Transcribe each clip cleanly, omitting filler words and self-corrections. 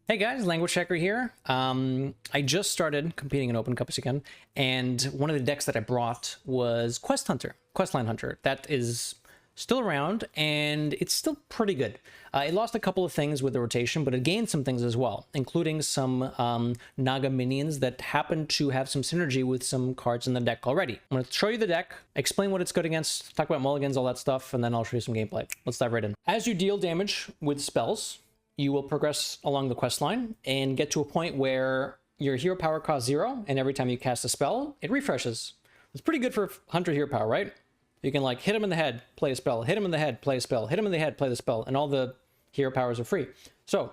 Hey guys, Languagehacker here. I just started competing in Open Cups again, and one of the decks that I brought was Questline Hunter. That is still around, and it's still pretty good. It lost a couple of things with the rotation, but it gained some things as well, including some Naga minions that happen to have some synergy with some cards in the deck already. I'm going to show you the deck, explain what it's good against, talk about mulligans, all that stuff, and then I'll show you some gameplay. Let's dive right in. As you deal damage with spells, you will progress along the quest line and get to a point where your hero power costs 0, and every time you cast a spell, it refreshes. It's pretty good for Hunter hero power, right? You can like hit him in the head, play a spell, hit him in the head, play a spell, hit him in the head, play the spell, and all the hero powers are free. So,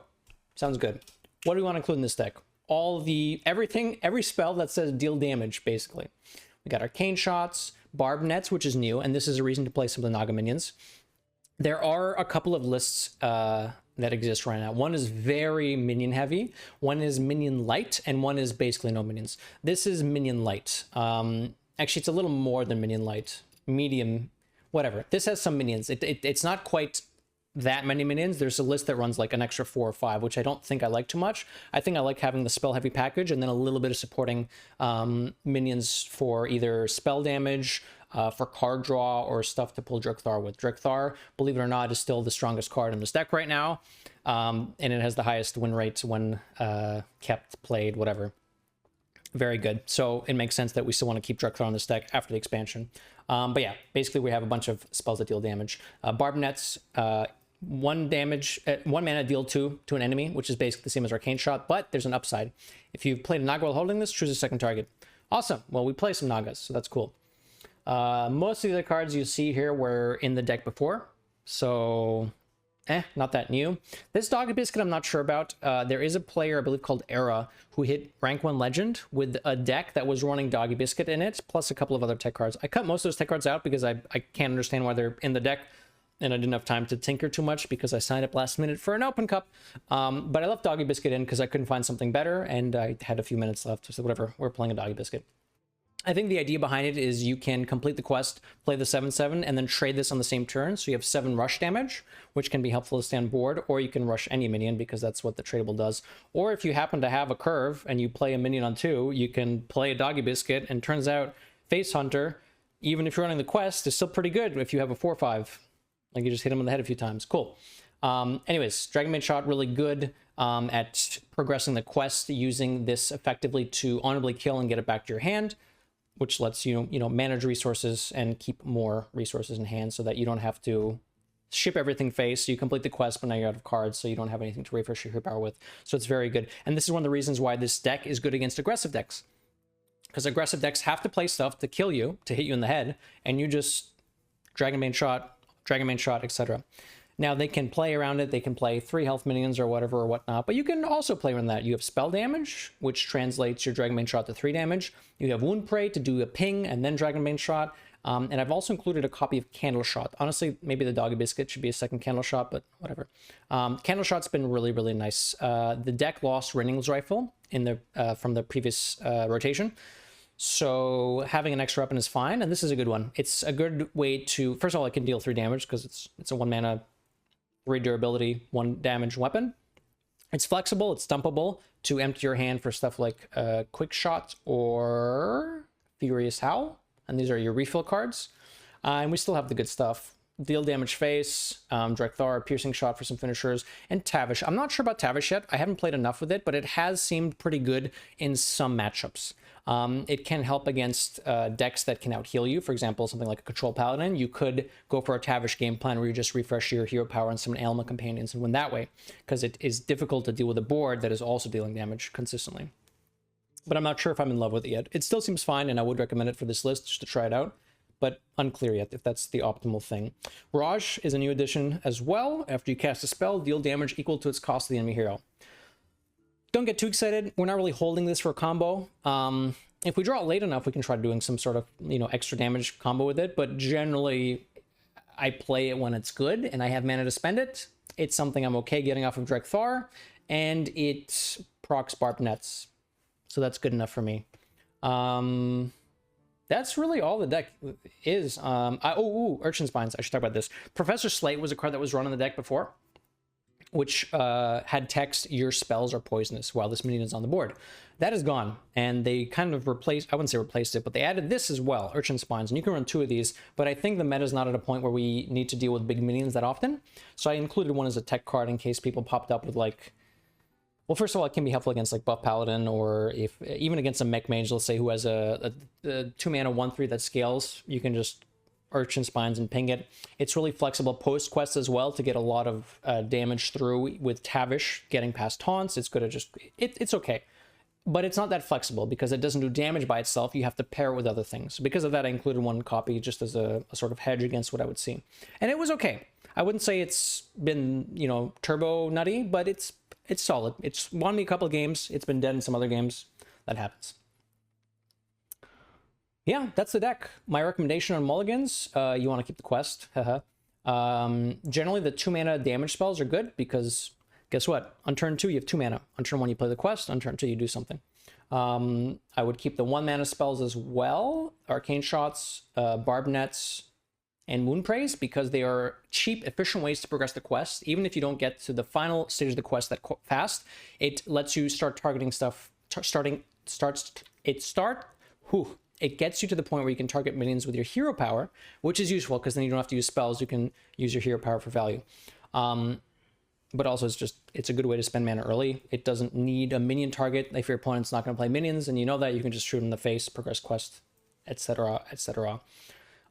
sounds good. What do we want to include in this deck? Every spell that says deal damage, basically. We got Arcane Shots, Barb Nets, which is new, and this is a reason to play some of the Naga minions. There are a couple of lists that exist right now. One is very minion heavy, one is minion light, and one is basically no minions. This is minion light. Actually, it's a little more than minion light. Medium, whatever. This has some minions. It's not quite that many minions. There's a list that runs like an extra 4 or 5, which I don't think I like too much. I think I like having the spell heavy package and then a little bit of supporting minions for either spell damage, for card draw, or stuff to pull Drekthar with. Drekthar, believe it or not, is still the strongest card in this deck right now, and it has the highest win rate when kept, played, whatever. Very good. So it makes sense that we still want to keep Drekthar on this deck after the expansion. But yeah, basically we have a bunch of spells that deal damage. Barb Nets, 1 mana deal 2 to an enemy, which is basically the same as Arcane Shot, but there's an upside. If you've played a Naga while holding this, choose a second target. Awesome. Well, we play some Nagas, so that's cool. Most of the cards you see here were in the deck before, so not that new. This Doggy Biscuit I'm not sure about. There is a player, I believe, called Era, who hit rank 1 legend with a deck that was running Doggy Biscuit in it, plus a couple of other tech cards. I cut most of those tech cards out because I can't understand why they're in the deck, and I didn't have time to tinker too much because I signed up last minute for an Open Cup. But I left Doggy Biscuit in because I couldn't find something better, and I had a few minutes left, so whatever, we're playing a Doggy Biscuit. I think the idea behind it is you can complete the quest, play the 7/7, and then trade this on the same turn. So you have 7 rush damage, which can be helpful to stay on board, or you can rush any minion because that's what the tradable does. Or if you happen to have a curve and you play a minion on 2, you can play a Doggy Biscuit, and turns out Face Hunter, even if you're running the quest, is still pretty good if you have a 4/5. Like you just hit him in the head a few times. Cool. Anyways, Dragon Mage Shot, really good at progressing the quest, using this effectively to honorably kill and get it back to your hand, which lets you, manage resources and keep more resources in hand so that you don't have to ship everything face. So you complete the quest, but now you're out of cards, so you don't have anything to refresh your hero power with. So it's very good. And this is one of the reasons why this deck is good against aggressive decks. Because aggressive decks have to play stuff to kill you, to hit you in the head, and you just Dragon Mage Shot, etc. Now, they can play around it. They can play 3 health minions or whatever or whatnot, but you can also play around that. You have spell damage, which translates your Dragon Mage Shot to 3 damage. You have Wound Prey to do a ping and then Dragon Mage Shot. And I've also included a copy of Candle Shot. Honestly, maybe the Doggy Biscuit should be a second Candle Shot, but whatever. Candle Shot's been really, really nice. The deck lost Rinning's Rifle from the previous rotation, so having an extra weapon is fine, and this is a good one. It's a good way to, first of all, it can deal 3 damage because it's a 1 mana, 3 durability, 1 damage weapon. It's flexible, it's dumpable to empty your hand for stuff like Quick Shot or Furious Howl, and these are your refill cards. And we still have the good stuff. Deal damage face, Drekthar, Piercing Shot for some finishers, and Tavish. I'm not sure about Tavish yet. I haven't played enough with it, but it has seemed pretty good in some matchups. It can help against decks that can out-heal you. For example, something like a Control Paladin. You could go for a Tavish game plan where you just refresh your hero power and some Ailment Companions and win that way, because it is difficult to deal with a board that is also dealing damage consistently. But I'm not sure if I'm in love with it yet. It still seems fine, and I would recommend it for this list just to try it out, but unclear yet if that's the optimal thing. Raj is a new addition as well. After you cast a spell, deal damage equal to its cost to the enemy hero. Don't get too excited. We're not really holding this for a combo. If we draw it late enough, we can try doing some sort of, extra damage combo with it. But generally, I play it when it's good and I have mana to spend it. It's something I'm okay getting off of Drekthar, and it procs Barb Nets. So that's good enough for me. That's really all the deck is. Urchin Spines. I should talk about this. Professor Slate was a card that was run on the deck before. which had text, "Your spells are poisonous," while this minion is on the board. That is gone, and they kind of replaced, I wouldn't say replaced it, but they added this as well, Urchin Spines, and you can run 2 of these, but I think the meta is not at a point where we need to deal with big minions that often, so I included one as a tech card in case people popped up with, like, well, first of all, it can be helpful against, like, Buff Paladin, or if even against a Mech Mage, let's say, who has a 2-mana 1/3 that scales. You can just Urchin Spines and ping it. It's really flexible post-quest as well to get a lot of damage through with Tavish getting past taunts. It's good to just... It's okay. But it's not that flexible because it doesn't do damage by itself. You have to pair it with other things. Because of that, I included one copy just as a sort of hedge against what I would see. And it was okay. I wouldn't say it's been, you know, turbo nutty, but it's solid. It's won me a couple of games. It's been dead in some other games. That happens. Yeah, that's the deck. My recommendation on mulligans, you want to keep the quest. Generally, the 2-mana damage spells are good because... guess what? On turn 2, you have 2 mana. On turn 1, you play the quest. On turn 2, you do something. I would keep the 1-mana spells as well. Arcane Shots, Barb Nets, and Moon Praise, because they are cheap, efficient ways to progress the quest. Even if you don't get to the final stage of the quest that fast, it lets you start targeting stuff. It gets you to the point where you can target minions with your hero power, which is useful because then you don't have to use spells. You can use your hero power for value. But also it's a good way to spend mana early. It doesn't need a minion target. If your opponent's not going to play minions and you know that, you can just shoot in the face, progress quest, etc., etc.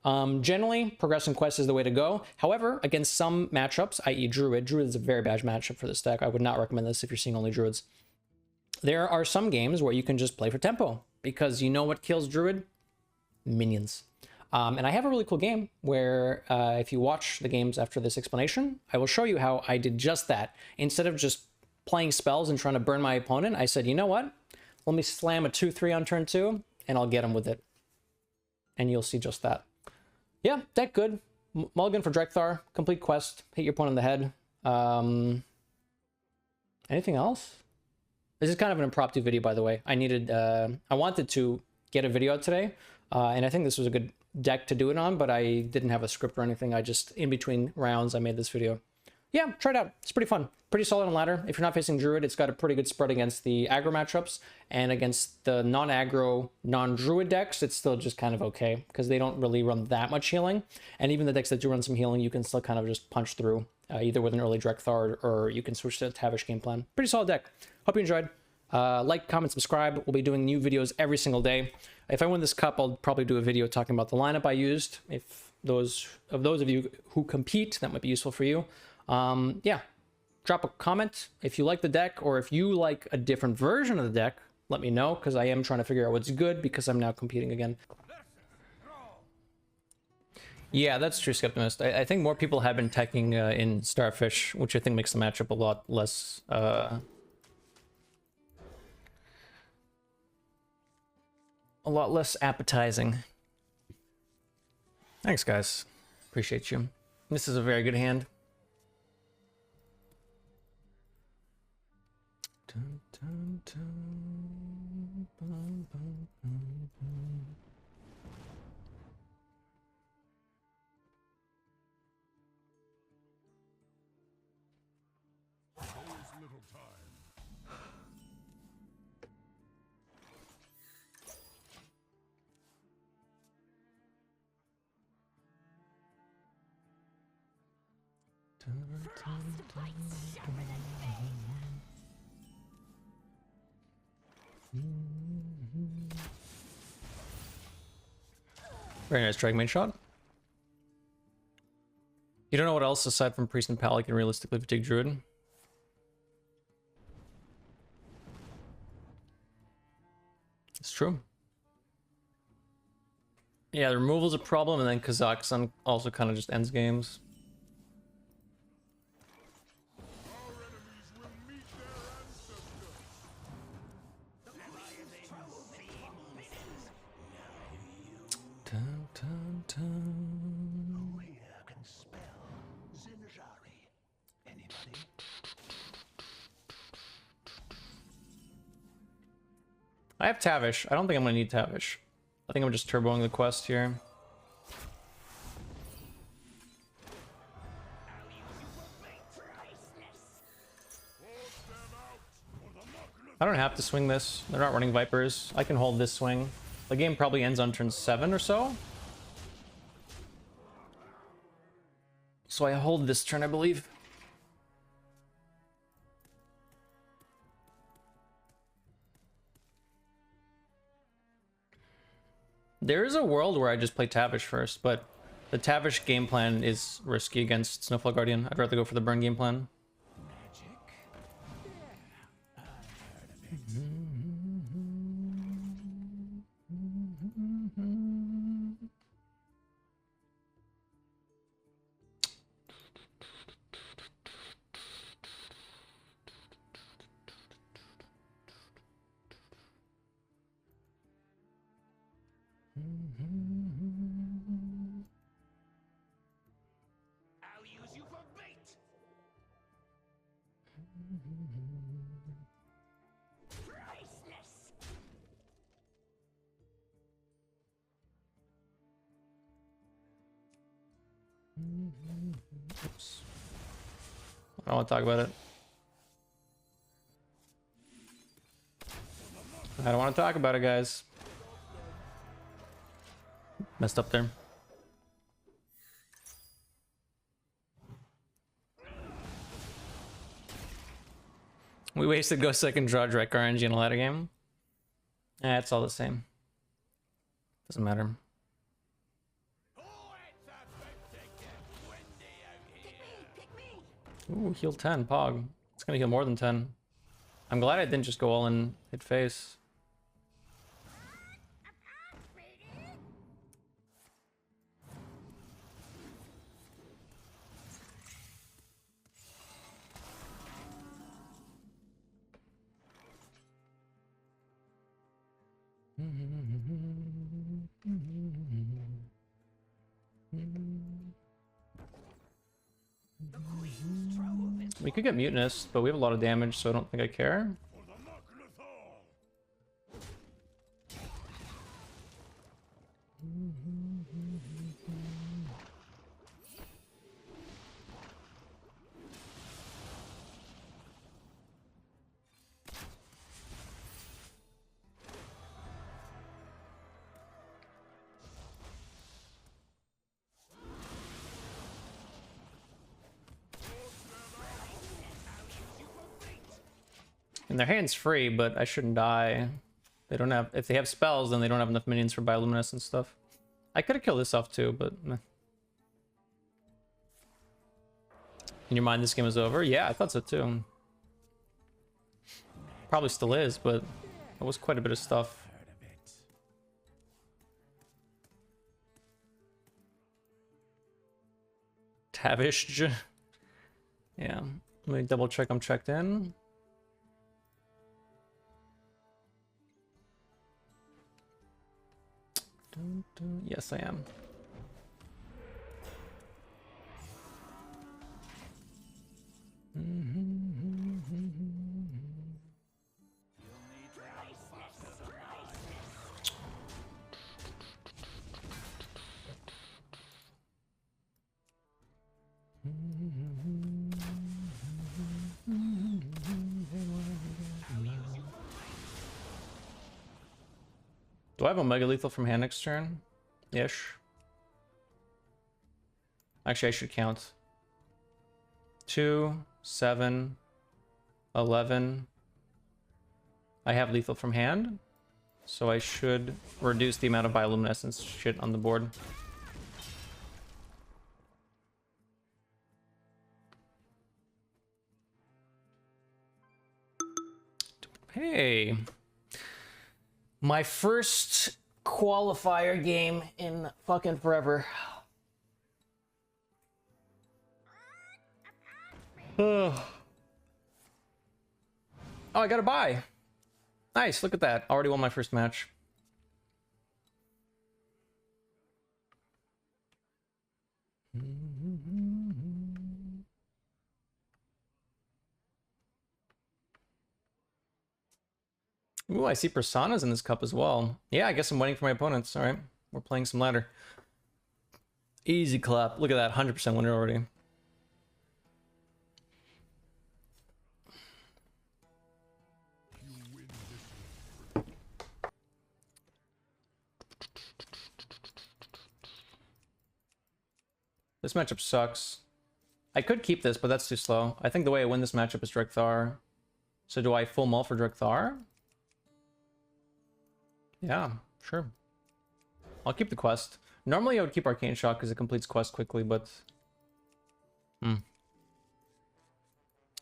Generally, progressing quest is the way to go. However, against some matchups, i.e. Druid is a very bad matchup for this deck. I would not recommend this if you're seeing only Druids. There are some games where you can just play for tempo, because you know what kills Druid? Minions. And I have a really cool game where if you watch the games after this explanation, I will show you how I did just that. Instead of just playing spells and trying to burn my opponent, I said, you know what? Let me slam a 2/3 on turn 2, and I'll get him with it. And you'll see just that. Yeah, deck good. Mulligan for Drekthar. Complete quest. Hit your opponent in the head. Anything else? This is kind of an impromptu video, by the way. I wanted to get a video out today, and I think this was a good deck to do it on, but I didn't have a script or anything. I just, in between rounds, I made this video. Yeah, try it out. It's pretty fun. Pretty solid on ladder. If you're not facing Druid, it's got a pretty good spread against the aggro matchups, and against the non-aggro, non-Druid decks, it's still just kind of okay, because they don't really run that much healing, and even the decks that do run some healing, you can still kind of just punch through, either with an early Drekthar, or you can switch to a Tavish game plan. Pretty solid deck. Hope you enjoyed. Like, comment, subscribe. We'll be doing new videos every single day. If I win this cup, I'll probably do a video talking about the lineup I used. If those of you who compete, that might be useful for you. Yeah, drop a comment if you like the deck, or if you like a different version of the deck, let me know, because I am trying to figure out what's good, because I'm now competing again. Yeah, that's true, Skeptimist. I think more people have been teching in Starfish, which I think makes the matchup a lot less... a lot less appetizing. Thanks, guys. Appreciate you. This is a very good hand. Dun, dun, dun, bum, bum, bum, bum. Little time. Very nice Dragon Main shot. You don't know what else aside from Priest and Pal can realistically fatigue Druid? It's true. Yeah, the removal's a problem, and then Kazakhstan also kind of just ends games. Dun, dun, dun. I have Tavish. I don't think I'm gonna need Tavish. I think I'm just turboing the quest here. I don't have to swing this. They're not running Vipers. I can hold this swing. The game probably ends on turn 7 or so. So I hold this turn, I believe. There is a world where I just play Tavish first, but the Tavish game plan is risky against Snowfall Guardian. I'd rather go for the burn game plan. I'll use you for bait. Priceless. Oops. I don't want to talk about it. I don't want to talk about it, guys. Messed up there. We wasted Go Second Draw, Drek RNG in a ladder game. Eh, it's all the same. Doesn't matter. Ooh, heal 10, Pog. It's gonna heal more than 10. I'm glad I didn't just go all in, hit face. We could get Mutinous, but we have a lot of damage, so I don't think I care. And their hand's free, but I shouldn't die. They don't have, if they have spells, then they don't have enough minions for bioluminescent stuff. I could have killed this off too, but meh. In your mind, this game is over? Yeah, I thought so too. Probably still is, but it was quite a bit of stuff. Tavish. Yeah, let me double check I'm checked in. Yes, I am. Do I have a Mega Lethal from hand next turn? Ish. Actually, I should count. 2, 7, 11. I have lethal from hand, so I should reduce the amount of bioluminescence shit on the board. Hey. My first qualifier game in fucking forever. Oh, I got a bye. Nice, look at that. Already won my first match. Ooh, I see personas in this cup as well. Yeah, I guess I'm waiting for my opponents. All right, we're playing some ladder. Easy clap. Look at that, 100% winner already. This matchup sucks. I could keep this, but that's too slow. I think the way I win this matchup is Drekthar. So do I full mull for Drekthar? Yeah, sure. I'll keep the quest. Normally I would keep Arcane Shock because it completes quest quickly, but...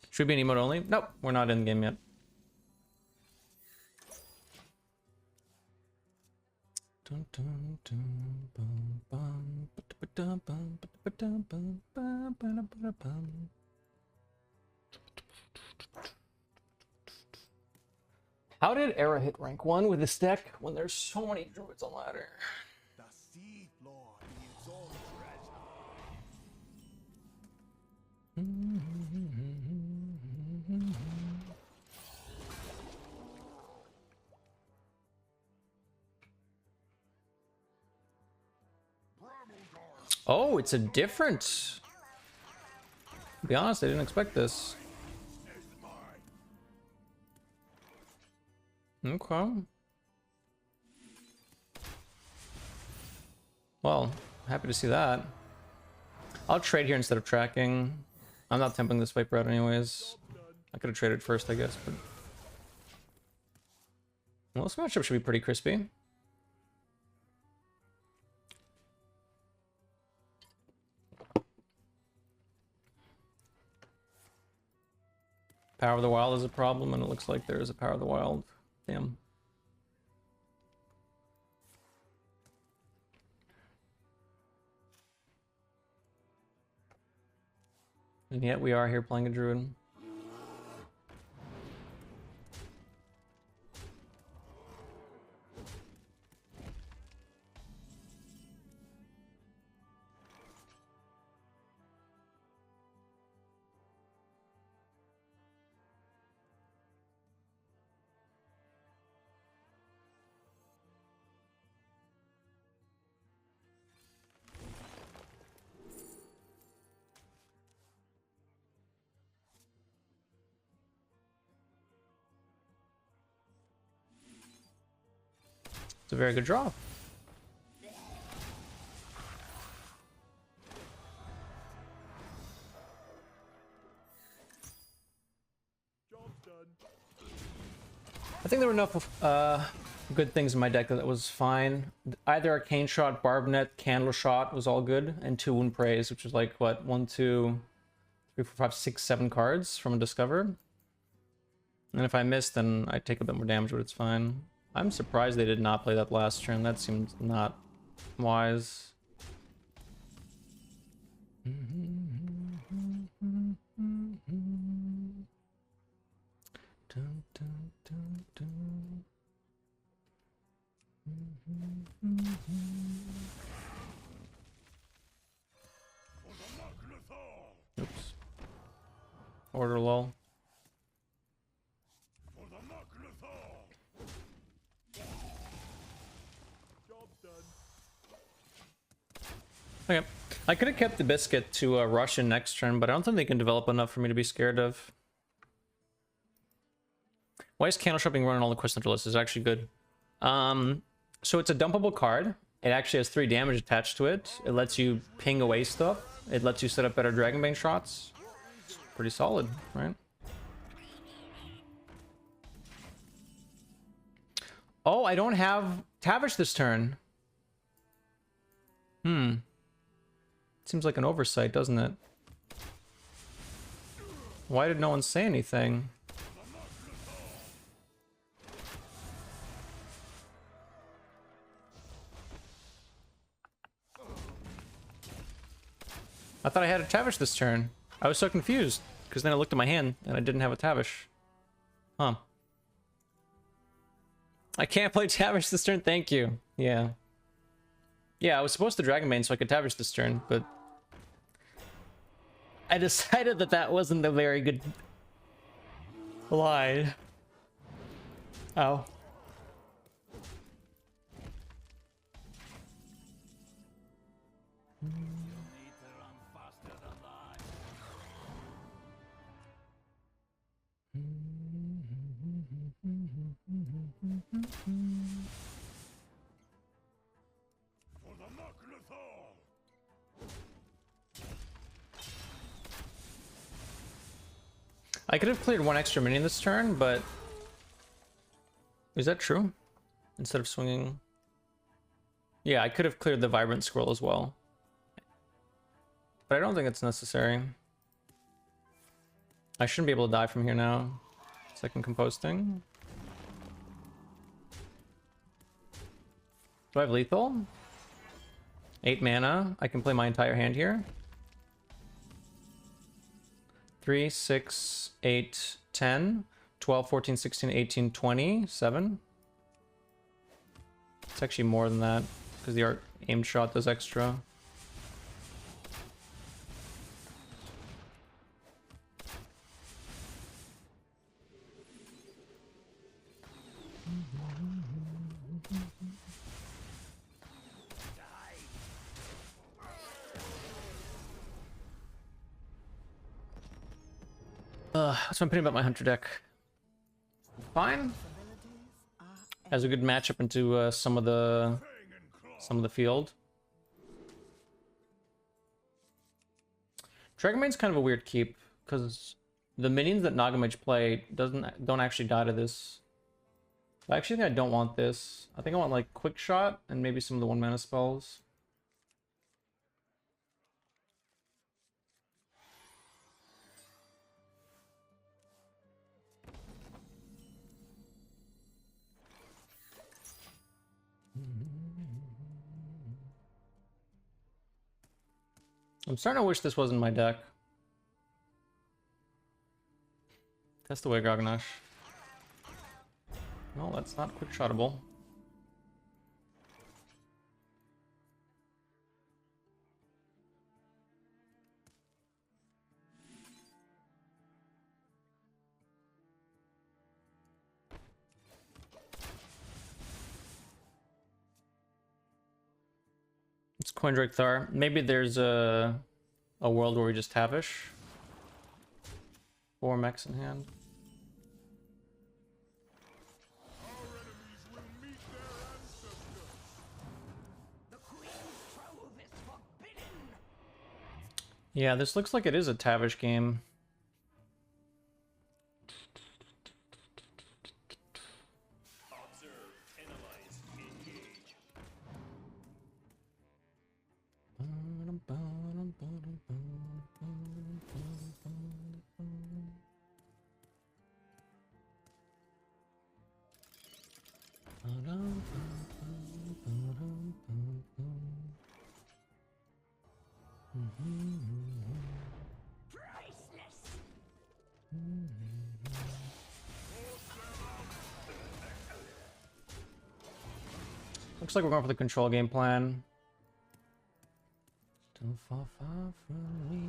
Should we be an emote only? Nope, we're not in the game yet. How did Era hit rank 1 with this deck when there's so many druids on ladder? The Sea Lord needs all Oh, it's a different. To be honest, I didn't expect this. Okay. Well, happy to see that. I'll trade here instead of tracking. I'm not temping this Viper out anyways. I could have traded first, I guess, but... Well, this matchup should be pretty crispy. Power of the Wild is a problem, and it looks like there is a Power of the Wild. Damn. And yet we are here playing a Druid. It's a very good draw. I think there were enough good things in my deck that was fine. Either Arcane Shot, Barbnet, Candle Shot was all good, and 2 Wound Praise, which was like, what, 1, 2, 3, 4, 5, 6, 7 cards from a Discover. And if I miss, then I take a bit more damage, but it's fine. I'm surprised they did not play that last turn. That seemed not wise. Oops. Order lull. Okay. I could have kept the Biscuit to rush in next turn, but I don't think they can develop enough for me to be scared of. Why is Candle Shot being run on all the Quest Hunter lists? It's actually good. So it's a dumpable card. It actually has 3 damage attached to it. It lets you ping away stuff. It lets you set up better Dragonbane shots. It's pretty solid, right? Oh, I don't have Tavish this turn. Seems like an oversight, doesn't it? Why did no one say anything? I thought I had a Tavish this turn. I was so confused, because then I looked at my hand, and I didn't have a Tavish. Huh. I can't play Tavish this turn, thank you. Yeah. Yeah, I was supposed to Dragonbane so I could Tavish this turn, but... I decided that that wasn't a very good... lie. Oh. I could have cleared one extra minion this turn, but is that true? Instead of swinging, yeah, I could have cleared the Vibrant Scroll as well, but I don't think it's necessary. I shouldn't be able to die from here now. Second composting. Do I have lethal? 8 mana. I can play my entire hand here. 3, 6, 8, 10, 12, 14, 16, 18, 20, 7. It's actually more than that because the art aimed shot does extra. That's what I'm putting about my hunter deck. Fine. Has a good matchup into some of the field. Dragonbane's kind of a weird keep because the minions that Naga Mage play don't actually die to this. I actually think I don't want this. I think I want like Quick Shot and maybe some of the 1 mana spells. I'm starting to wish this wasn't my deck. Test away, Grognash. No, that's not quick shotable. It's Coindrake Thar. Maybe there's a world where we just Tavish. 4 mechs in hand. Yeah, this looks like it is a Tavish game. Looks like we're going for the control game plan. Don't fall far from me.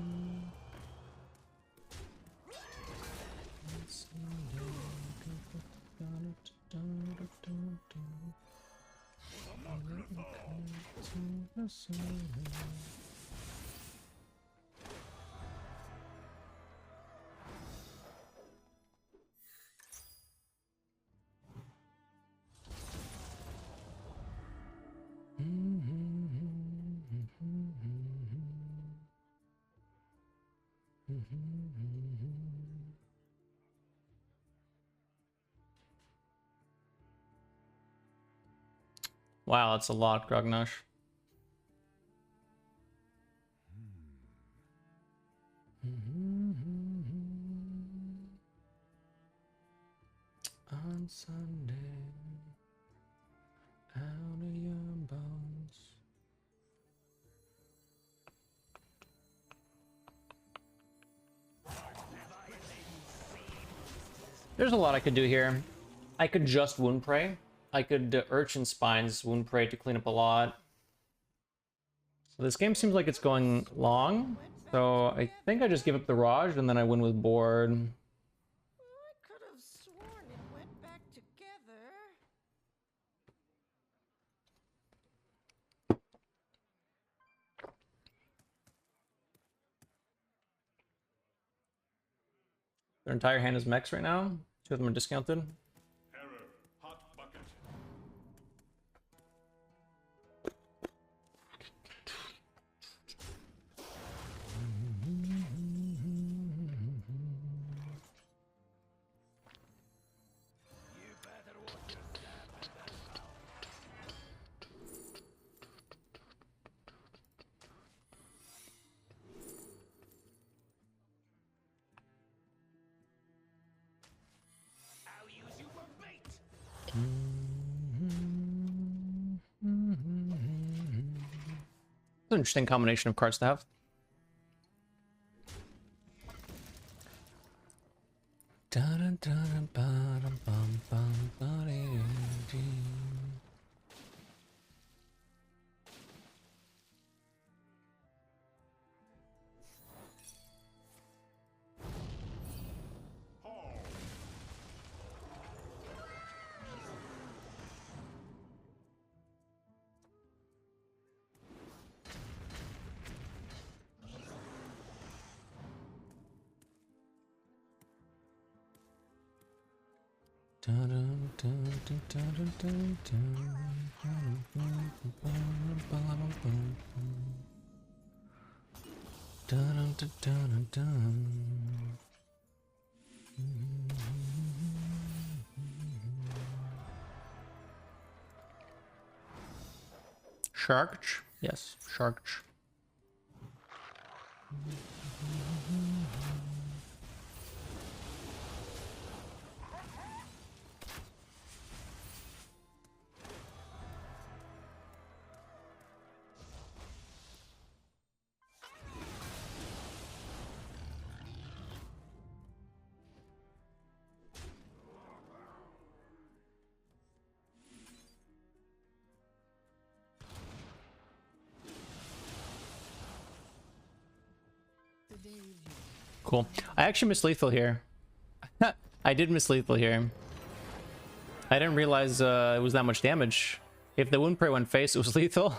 Wow, that's a lot, Grognash. On Sunday, out of your bones. There's a lot I could do here. I could just Wound Prey. I could Urchin Spines Wound Prey to clean up a lot. So this game seems like it's going long. So I think I just give up the Raj and then I win with board. I could have sworn it went back together. Their entire hand is mechs right now. 2 of them are discounted. Error. Hot bucket. an interesting combination of cards to have. Shark? Yes, shark. Cool. I actually missed lethal here. I did miss lethal here. I didn't realize it was that much damage. If the wound prey went face, it was lethal.